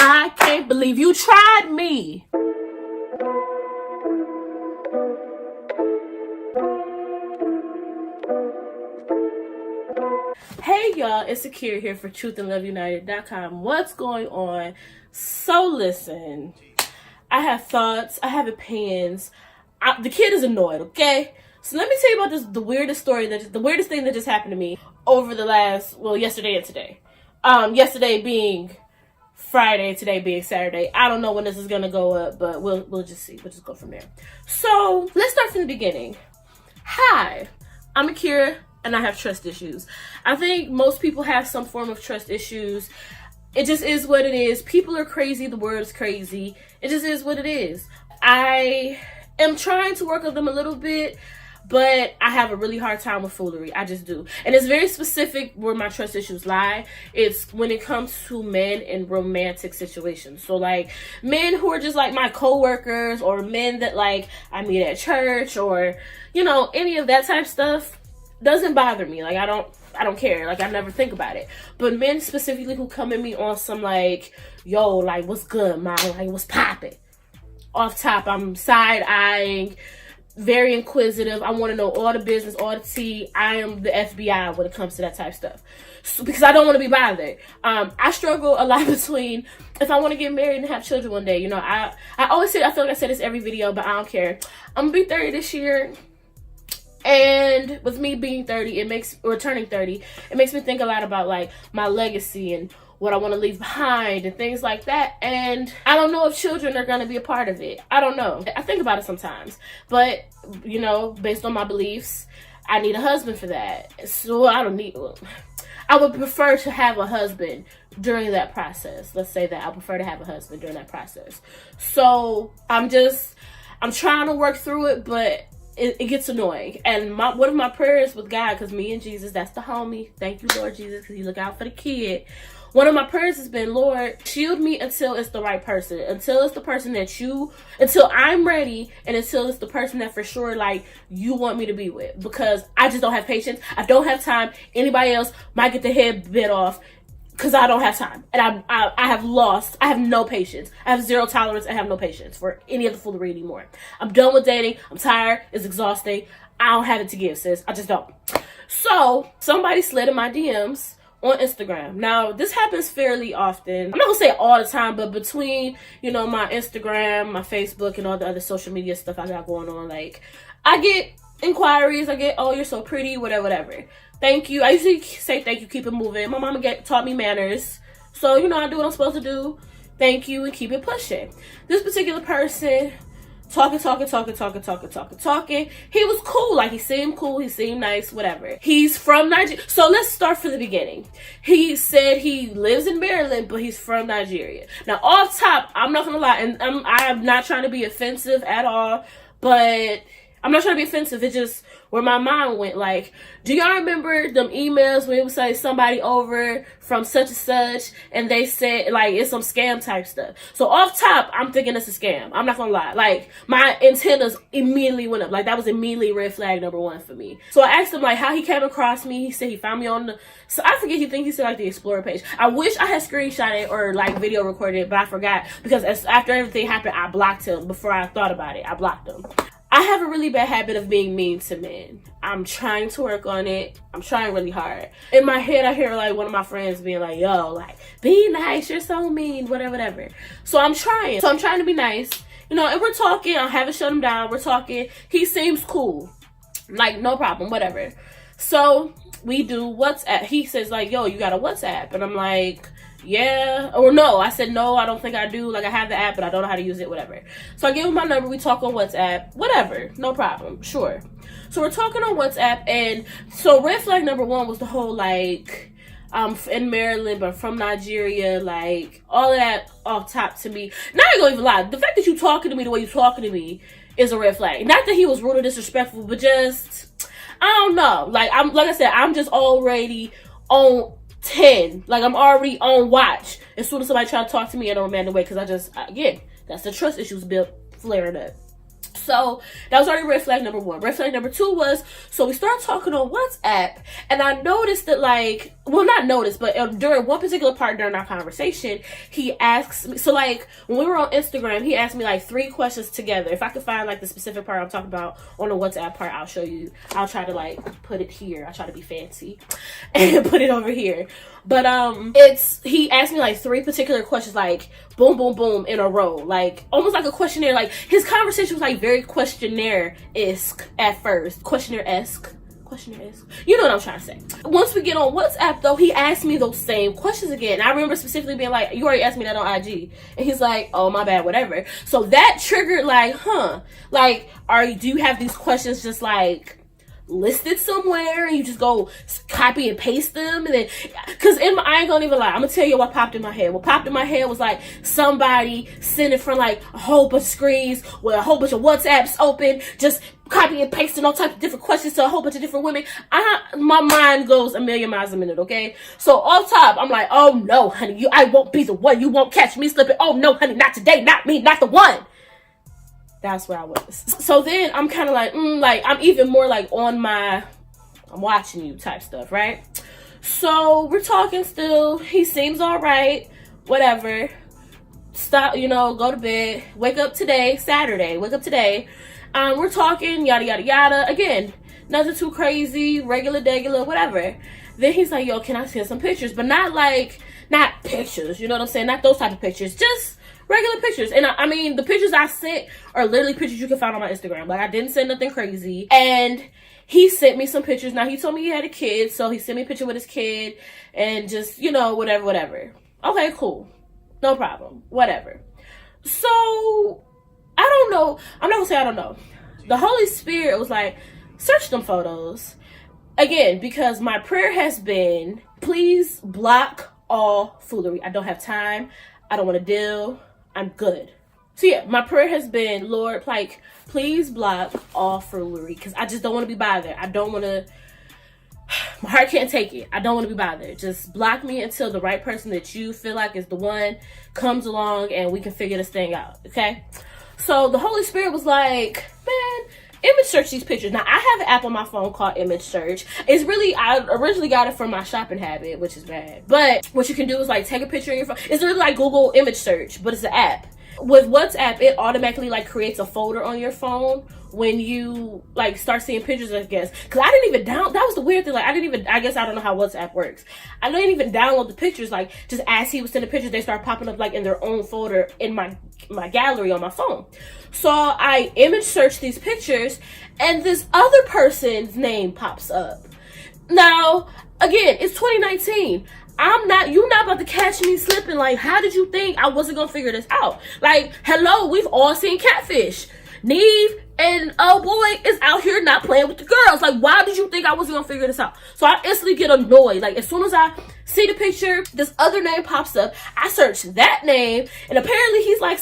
I can't believe you tried me. Hey y'all, it's Akira here for truthandloveunited.com. What's going on? So listen, I have thoughts, I have opinions. The kid is annoyed, okay? So let me tell you about the weirdest thing that just happened to me over the last, yesterday and today. Yesterday being Friday, today being Saturday. I don't know when this is gonna go up, but we'll just see. We'll just go from there. So let's start from the beginning. Hi, I'm Akira, and I have trust issues. I think most people have some form of trust issues. It just is what it is. People are crazy. The world is crazy. It just is what it is. I am trying to work on them a little bit, but I have a really hard time with foolery. I just do. And it's very specific where my trust issues lie. It's when it comes to men in romantic situations. So like men who are just like my coworkers, or men that like I meet at church, or any of that type of stuff doesn't bother me. Like I don't care. Like I never think about it. But men specifically who come at me on some like, yo, like what's good, man? Like what's poppin'? Off top, I'm side-eyeing, very inquisitive. I want to know all the business, all the tea. I am the FBI when it comes to that type of stuff. So, because I don't want to be bothered. I struggle a lot between if I want to get married and have children one day. I always say, I feel like I say this every video, but I don't care. I'm going to be 30 this year. And with me being 30, turning 30, it makes me think a lot about like my legacy and what I want to leave behind and things like that. And I don't know if children are going to be a part of it. I don't know. I think about it sometimes. But, based on my beliefs, I need a husband for that. So I would prefer to have a husband during that process. Let's say that I prefer to have a husband during that process. So I'm trying to work through it, but it gets annoying. And one of my prayers with God, because me and Jesus, that's the homie. Thank you, Lord Jesus, because you look out for the kid. One of my prayers has been, Lord, shield me until it's the right person. Until it's the person until I'm ready, and until it's the person that for sure, like, you want me to be with. Because I just don't have patience. I don't have time. Anybody else might get the head bit off because I don't have time. And I have no patience. I have zero tolerance. I have no patience for any of the foolery anymore. I'm done with dating. I'm tired. It's exhausting. I don't have it to give, sis. I just don't. So somebody slid in my DMs on Instagram. Now, this happens fairly often. I'm not gonna say all the time, but between, my Instagram, my Facebook, and all the other social media stuff I got going on, like, I get inquiries. I get, oh, you're so pretty, whatever. Thank you. I usually say thank you, keep it moving. My mama taught me manners. So, I do what I'm supposed to do. Thank you, and keep it pushing. This particular person, talking. He was cool. Like, he seemed cool. He seemed nice, whatever. He's from Nigeria. So let's start from the beginning. He said he lives in Maryland, but he's from Nigeria. Now, off top, I'm not going to lie, and I'm not trying to be offensive at all, but I'm not trying to be offensive. It's just where my mind went. Like, do y'all remember them emails where it would say somebody over from such and such, and they said, like, it's some scam type stuff. So off top, I'm thinking it's a scam. I'm not gonna lie. Like, my antennas immediately went up. Like, that was immediately red flag number one for me. So I asked him, like, how he came across me. He said he found me on so I forget, he said, like, the Explorer page. I wish I had screenshot it or, like, video recorded it, but I forgot. Because after everything happened, I blocked him. Before I thought about it, I blocked him. I have a really bad habit of being mean to men. I'm trying to work on it. I'm trying really hard. In my head, I hear like one of my friends being like, yo, like, be nice. You're so mean, whatever. So I'm trying to be nice. And we're talking. I haven't shut him down. We're talking. He seems cool. Like, no problem, whatever. So we do WhatsApp. He says like, yo, you got a WhatsApp? And I'm like, yeah, or no. I said, no, I don't think I do. Like, I have the app, but I don't know how to use it, whatever. So I gave him my number. We talk on WhatsApp, whatever, no problem, sure. So we're talking on WhatsApp, and so red flag number one was the whole, like, I'm in Maryland, but from Nigeria, like, all of that off top to me. Now I ain't gonna even lie. The fact that you talking to me the way you talking to me is a red flag. Not that he was rude or disrespectful, but just, I don't know. Like I said, I'm just already on 10. Like, I'm already on watch as soon as somebody try to talk to me in a romantic way, because again, that's the trust issues flaring up. So that was already red flag number one. Red flag number two was, so we started talking on WhatsApp, and I noticed that, like, well, not notice, but during one particular part during our conversation, he asks me, so like when we were on Instagram, he asked me like 3 questions together. If I could find like the specific part I'm talking about on the WhatsApp part, I'll show you. I'll try to like put it here. I'll try to be fancy and put it over here. But he asked me like 3 particular questions, like boom, boom, boom in a row, like almost like a questionnaire. Like his conversation was like very questionnaire-esque at first, questionnaire-esque. You know what I'm trying to say. Once we get on WhatsApp though, he asked me those same questions again. I remember specifically being like, you already asked me that on IG. And he's like, oh my bad, whatever. So that triggered like, like, do you have these questions just like listed somewhere and you just go copy and paste them? And then, cause I ain't gonna even lie, I'm gonna tell you what popped in my head. What popped in my head was like somebody sitting from like a whole bunch of screens with a whole bunch of WhatsApps open, just copy and pasting all types of different questions to a whole bunch of different women. My mind goes a million miles a minute, okay? So off top, I'm like, oh no, honey, I won't be the one. You won't catch me slipping. Oh no, honey, not today, not me, not the one. That's where I was. So then I'm kind of like, like I'm even more like on my, I'm watching you type stuff, right? So we're talking still. He seems all right, whatever. Stop, go to bed. Wake up today, Saturday. Wake up today. We're talking, yada, yada, yada. Again, nothing too crazy, regular, whatever. Then he's like, yo, can I send some pictures? But not pictures, you know what I'm saying? Not those type of pictures. Just regular pictures. And I mean, the pictures I sent are literally pictures you can find on my Instagram. Like, I didn't send nothing crazy. And he sent me some pictures. Now, he told me he had a kid, so he sent me a picture with his kid and just, whatever. Okay, cool. No problem. Whatever. So, I don't know. I'm not gonna say I don't know. The Holy Spirit was like, search them photos. Again, because my prayer has been, please block all foolery. I don't have time. I don't want to deal. I'm good. So yeah, my prayer has been, Lord, like, please block all foolery, because I just don't want to be bothered. I don't want to, my heart can't take it. I don't want to be bothered. Just block me until the right person that you feel like is the one comes along and we can figure this thing out, okay? So the Holy Spirit was like, man, image search these pictures. Now, I have an app on my phone called Image Search. It's really, I originally got it from my shopping habit, which is bad. But what you can do is like take a picture on your phone. It's really like Google Image Search, but it's an app. With WhatsApp, it automatically like creates a folder on your phone when you like start seeing pictures, I guess. Cause I didn't even that was the weird thing. Like I guess I don't know how WhatsApp works. I didn't even download the pictures. Like just as he was sending pictures, they start popping up like in their own folder in my gallery on my phone. So I image search these pictures and this other person's name pops up. Now, again, it's 2019. You're not about to catch me slipping. Like, how did you think I wasn't gonna figure this out? Like, hello, we've all seen Catfish. Neve and oh boy is out here not playing with the girls. Like, why did you think I wasn't gonna figure this out? So I instantly get annoyed. Like, as soon as I see the picture, this other name pops up. I search that name, and apparently he's like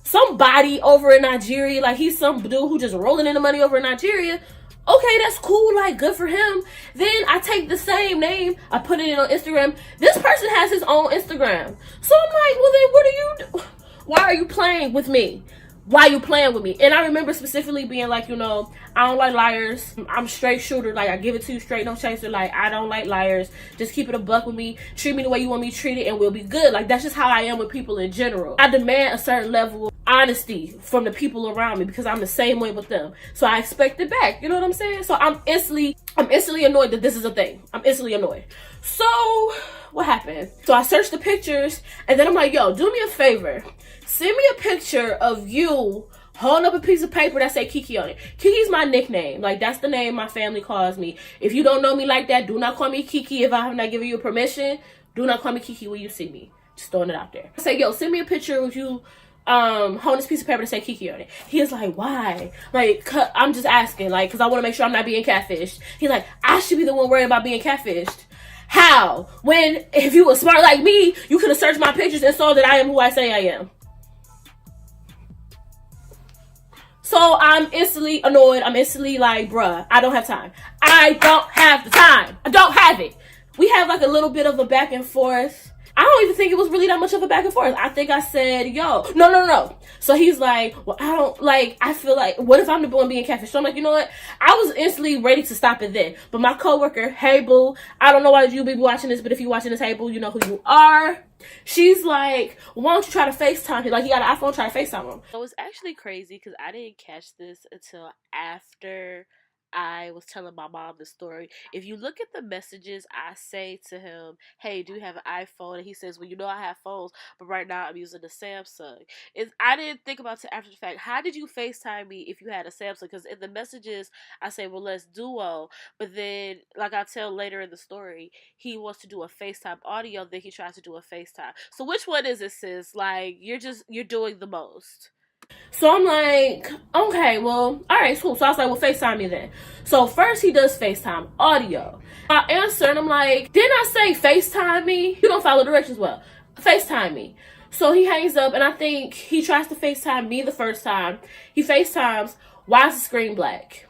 somebody over in Nigeria. Like, he's some dude who just rolling in the money over in Nigeria. Okay, that's cool, like, good for him. Then I take the same name, I put it in on Instagram. This person has his own Instagram. So I'm like, well then what are you why are you playing with me? Why are you playing with me? And I remember specifically being like, I don't like liars. I'm straight shooter. Like, I give it to you straight, no chaser. Like, I don't like liars. Just keep it a buck with me. Treat me the way you want me treated and we'll be good. Like, that's just how I am with people in general. I demand a certain level of honesty from the people around me because I'm the same way with them. So I expect it back. You know what I'm saying? So I'm instantly annoyed that this is a thing. I'm instantly annoyed. So what happened? So I searched the pictures and then I'm like, yo, do me a favor. Send me a picture of you holding up a piece of paper that say Kiki on it. Kiki's my nickname. Like, that's the name my family calls me. If you don't know me like that, do not call me Kiki if I have not given you permission. Do not call me Kiki when you see me. Just throwing it out there. I say, yo, send me a picture of you holding this piece of paper that say Kiki on it. He is like, why? Like, I'm just asking, like, because I want to make sure I'm not being catfished. He's like, I should be the one worried about being catfished. How? When, if you were smart like me, you could have searched my pictures and saw that I am who I say I am. So I'm instantly annoyed. I'm instantly like, bruh, I don't have time. I don't have the time. I don't have it. We have like a little bit of a back and forth. I don't even think it was really that much of a back and forth. I think I said, yo, no. So he's like, well, I feel like, what if I'm the one being catfish? So I'm like, you know what? I was instantly ready to stop it then. But my coworker, hey boo, I don't know why you be watching this, but if you're watching this, hey boo, you know who you are. She's like, why don't you try to FaceTime him? Like, he got an iPhone, try to FaceTime him. So it's actually crazy because I didn't catch this until after I was telling my mom the story. If you look at the messages, I say to him, hey, do you have an iPhone? And he says, well, you know I have phones, but right now I'm using the Samsung. I didn't think about it after the fact. How did you FaceTime me if you had a Samsung? Because in the messages, I say, well, let's duo. But then, like I tell later in the story, he wants to do a FaceTime audio, then he tries to do a FaceTime. So which one is it, sis? Like, you're doing the most. So I'm like, okay, well, all right, cool. So I was like, well, FaceTime me then. So first he does FaceTime audio. I answer and I'm like, didn't I say FaceTime me? You don't follow directions well. FaceTime me. So he hangs up and I think he tries to FaceTime me the first time. He FaceTimes, why is the screen black?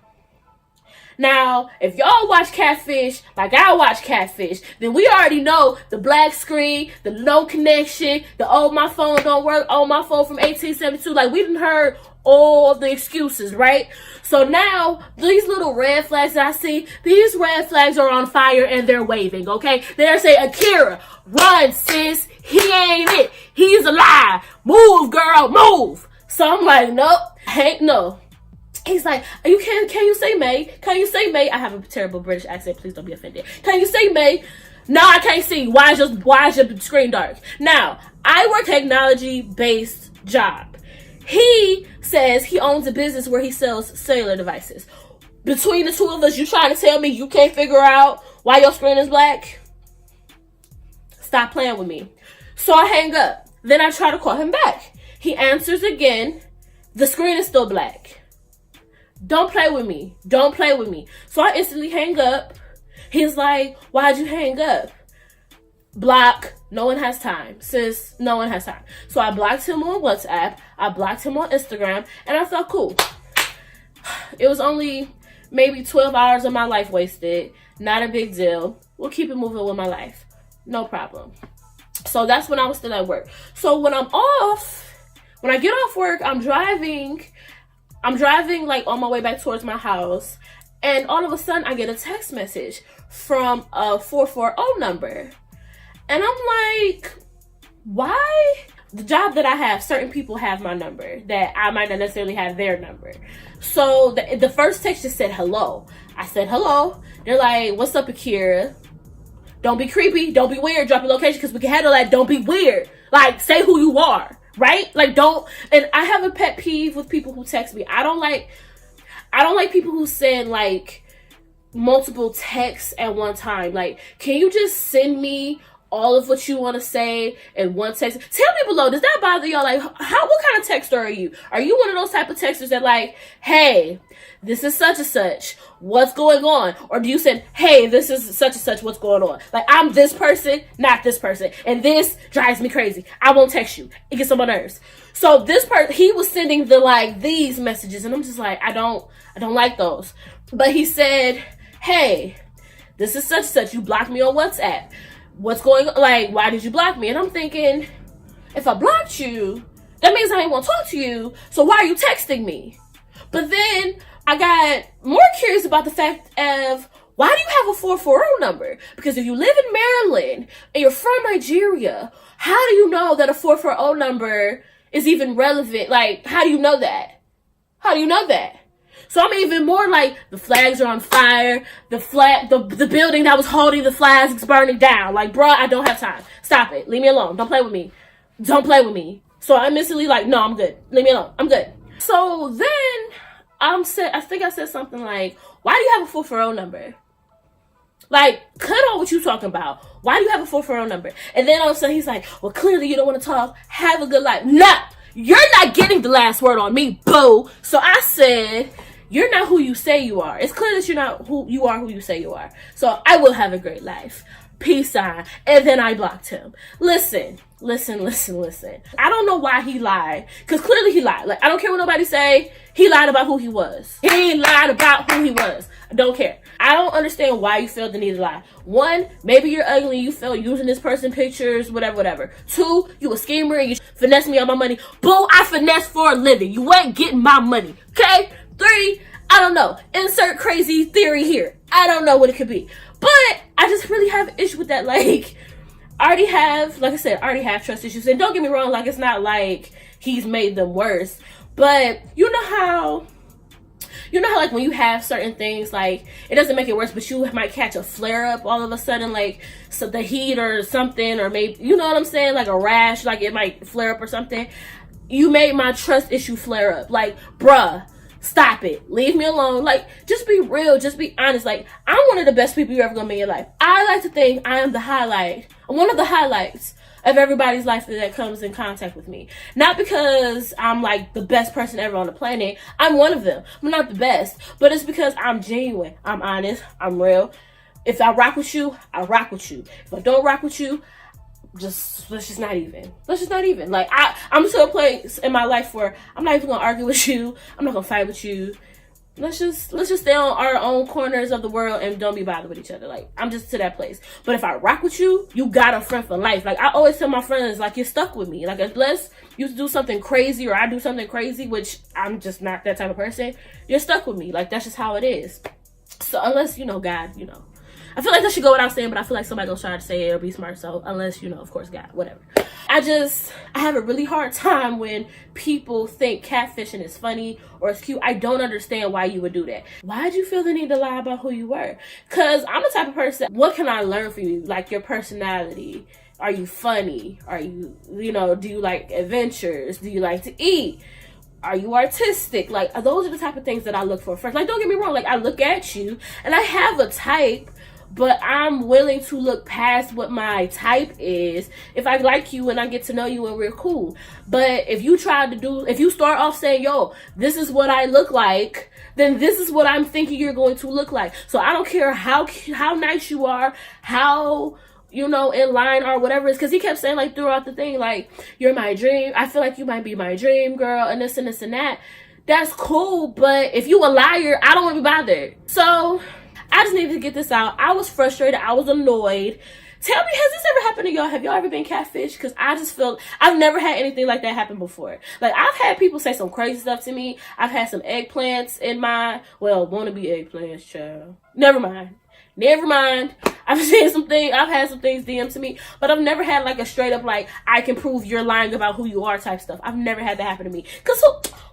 Now, if y'all watch Catfish like I watch Catfish, then we already know the black screen, the no connection, the oh my phone don't work, oh my phone from 1872. Like, we done heard all the excuses, right? So now, these little red flags that I see, these red flags are on fire and they're waving, okay? They're saying, Akira, run, sis. He ain't it. He's a lie. Move, girl, move. So I'm like, nope, ain't no. He's like, can you say May? Can you say May? I have a terrible British accent. Please don't be offended. Can you say May? No, I can't see. Why is your screen dark? Now, I work technology-based job. He says he owns a business where he sells cellular devices. Between the two of us, you trying to tell me you can't figure out why your screen is black? Stop playing with me. So I hang up. Then I try to call him back. He answers again. The screen is still black. Don't play with me. Don't play with me. So I instantly hang up. He's like, why'd you hang up? Block. No one has time. Sis, no one has time. So I blocked him on WhatsApp. I blocked him on Instagram. And I felt cool. It was only maybe 12 hours of my life wasted. Not a big deal. We'll keep it moving with my life. No problem. So that's when I was still at work. So when I'm off, when I get off work, I'm driving like on my way back towards my house, and all of a sudden I get a text message from a 440 number. And I'm like, why? The job that I have, certain people have my number that I might not necessarily have their number. So the first text just said hello. I said hello. They're like, what's up, Akira? Don't be creepy. Don't be weird. Drop your location because we can handle that. Don't be weird. Like, say who you are. Right? Like, don't. And I have a pet peeve with people who text me. I don't like people who send like multiple texts at one time. Like, can you just send me all of what you want to say in one text? Tell me below, does that bother y'all? Like, what kind of texter are you? Are you one of those type of texters that like, hey, this is such and such, what's going on? Or do you say, hey, this is such and such, what's going on? Like, I'm this person, not this person, and this drives me crazy. I won't text you. It gets on my nerves. So this person, he was sending the like these messages, and I'm just like, I don't like those. But he said, hey, this is such and such. You blocked me on WhatsApp. What's going on? Like, why did you block me? And I'm thinking, if I blocked you, that means I ain't want to talk to you. So why are you texting me? But then I got more curious about the fact of, why do you have a 440 number? Because if you live in Maryland and you're from Nigeria, how do you know that a 440 number is even relevant? Like, how do you know that? How do you know that? So I'm even more like, the flags are on fire. The building that was holding the flags is burning down. Like, bruh, I don't have time. Stop it. Leave me alone. Don't play with me. Don't play with me. So I'm instantly like, no, I'm good. Leave me alone. I'm good. So then I think I said something like, why do you have a 440 number? Like, cut on what you talking about. Why do you have a 440 number? And then all of a sudden he's like, well, clearly you don't want to talk. Have a good life. No, you're not getting the last word on me, boo. So I said, you're not who you say you are. It's clear that you're not who you say you are. So I will have a great life. Peace sign. And then I blocked him. Listen, Listen. I don't know why he lied. Because clearly he lied. Like, I don't care what nobody say. He lied about who he was. He lied about who he was. I don't care. I don't understand why you feel the need to lie. One, maybe you're ugly. You felt using this person pictures, whatever. Two, you a schemer and you finesse me on my money. Boo, I finesse for a living. You ain't getting my money. Okay? Three, I don't know. Insert crazy theory here. I don't know what it could be. But I just really have an issue with that. Like, I already have trust issues. And don't get me wrong, like, it's not like he's made them worse. But you know how like when you have certain things, like, it doesn't make it worse, but you might catch a flare up all of a sudden, like, so the heat or something, or maybe, you know what I'm saying, like a rash, like it might flare up or something. You made my trust issue flare up. Like, bruh, stop it. Leave me alone. Like, just be real. Just be honest. Like, I'm one of the best people you're ever gonna meet in your life. I like to think I am the highlight. I'm one of the highlights of everybody's life that comes in contact with me. Not because I'm like the best person ever on the planet. I'm one of them. I'm not the best. But it's because I'm genuine. I'm honest. I'm real. If I rock with you, I rock with you. If I don't rock with you, let's just not even. Like, I'm to a place in my life where I'm not even gonna argue with you. I'm not gonna fight with you. Let's just stay on our own corners of the world and don't be bothered with each other. Like, I'm just to that place. But if I rock with you, you got a friend for life. Like, I always tell my friends, like, you're stuck with me. Like, unless you do something crazy or I do something crazy, which I'm just not that type of person, you're stuck with me. Like, that's just how it is. So unless, God, I feel like that should go without saying, but I feel like somebody gonna try to say it or be smart. So unless, of course, God, whatever. I have a really hard time when people think catfishing is funny or it's cute. I don't understand why you would do that. Why'd you feel the need to lie about who you were? Because I'm the type of person, what can I learn from you? Like, your personality. Are you funny? Are you, do you like adventures? Do you like to eat? Are you artistic? Like, those are the type of things that I look for first. Like, don't get me wrong. Like, I look at you and I have a type, but I'm willing to look past what my type is if I like you and I get to know you and we're cool. But if you start off saying, yo, this is what I look like, then this is what I'm thinking you're going to look like. So I don't care how nice you are, how, in line or whatever it is. Because he kept saying, like, throughout the thing, like, you're my dream. I feel like you might be my dream girl and this and this and that. That's cool. But if you a liar, I don't want to be bothered. So I just needed to get this out. I was frustrated. I was annoyed. Tell me, has this ever happened to y'all? Have y'all ever been catfished? Because I just feel I've never had anything like that happen before. Like, I've had people say some crazy stuff to me. I've had some eggplants in my, wannabe eggplants, child. Never mind. I've had some things DM'd to me, but I've never had like a straight up, like, I can prove you're lying about who you are type stuff. I've never had that happen to me. Because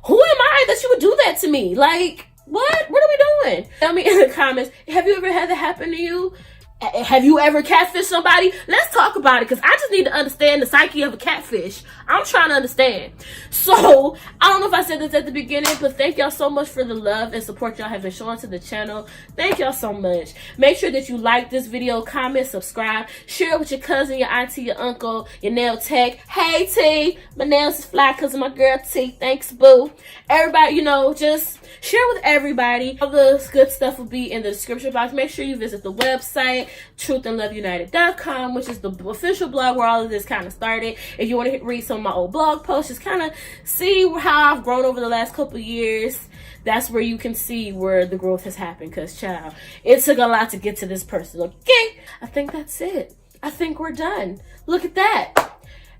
who am I that you would do that to me? Like, what are we doing? Tell me in the comments, have you ever had that happen to you? Have you ever catfished somebody? Let's talk about it, because I just need to understand the psyche of a catfish. I'm trying to understand. So, I don't know if I said this at the beginning, but thank y'all so much for the love and support y'all have been showing to the channel. Thank y'all so much. Make sure that you like this video, comment, subscribe, share it with your cousin, your auntie, your uncle, your nail tech. Hey, T, my nails is fly because of my girl T. Thanks, boo. Everybody, just share with everybody. All the good stuff will be in the description box. Make sure you visit the website, truthandloveunited.com, which is the official blog where all of this kind of started. If you want to read some of my old blog posts, just kind of see how I've grown over the last couple years. That's where you can see where the growth has happened, because, child, it took a lot to get to this person. Okay, I think that's it. I think we're done. Look at that.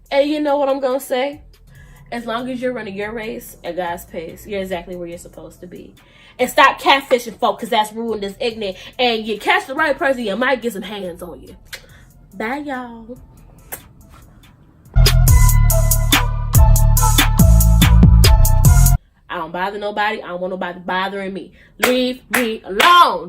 And you know what I'm gonna say? As long as you're running your race at God's pace, you're exactly where you're supposed to be. And stop catfishing folk, because that's ruined, this ignorant. And you catch the right person, you might get some hands on you. Bye, y'all. I don't bother nobody. I don't want nobody bothering me. Leave me alone.